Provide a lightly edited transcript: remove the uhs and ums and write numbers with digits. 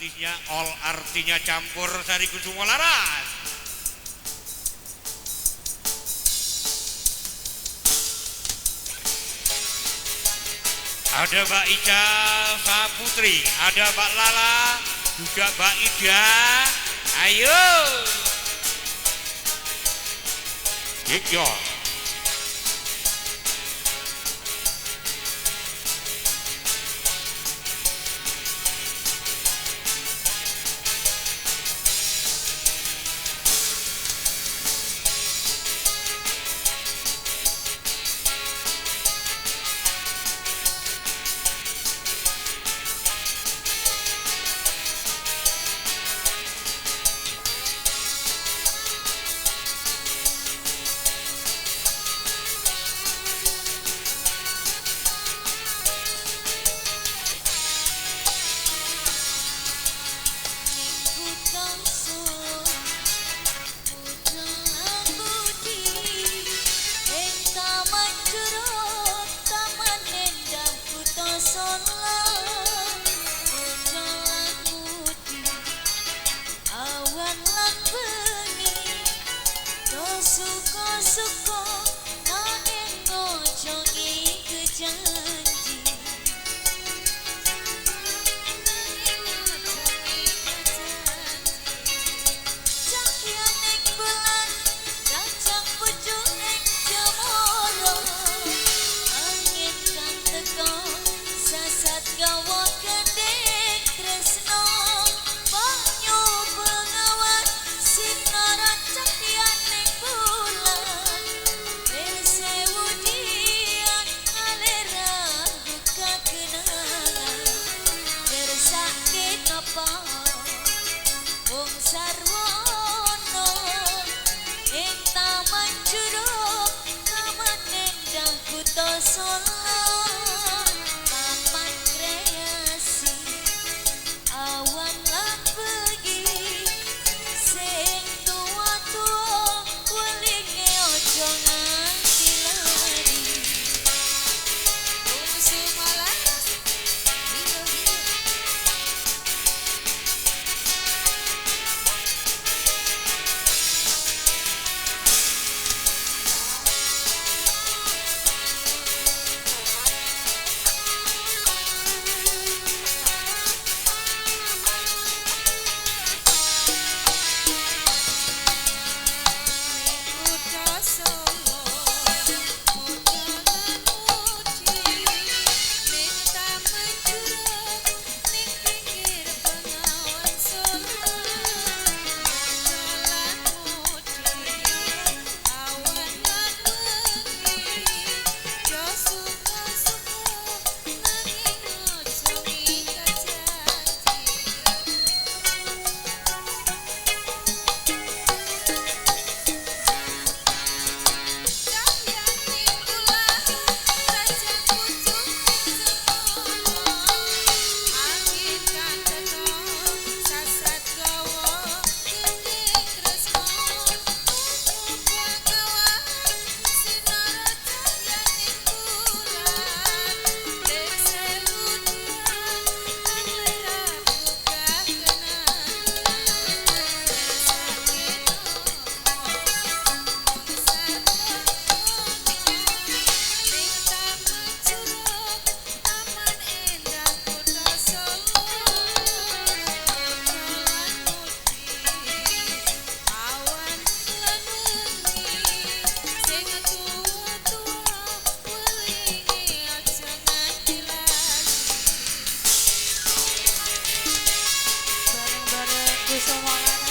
artinya all, artinya campur Sari Kusumo Laras. Ada Mbak Ica Saputri, ada Mbak Lala, juga Mbak Ida. Ayo. Yo. Suka-suka nanging ngojongi kejanji. Cahya ning bulan, kacang pucuk ning cemara. Angin kan teko, sasat gawa kendek tresno. Banyu bengawan, sinaran cahya ning bulan. Bersewu dian aliran buka kenangan. Bersakit apa? Wong sarwono ing taman Curug, taman Endah Kuto Solo, taman kreasi awan lan begi. Sing tua-tua welinge ojo nganti lari. Wong Sumalaras, iyo-iyo. Bareng-bareng Kusumo Laras.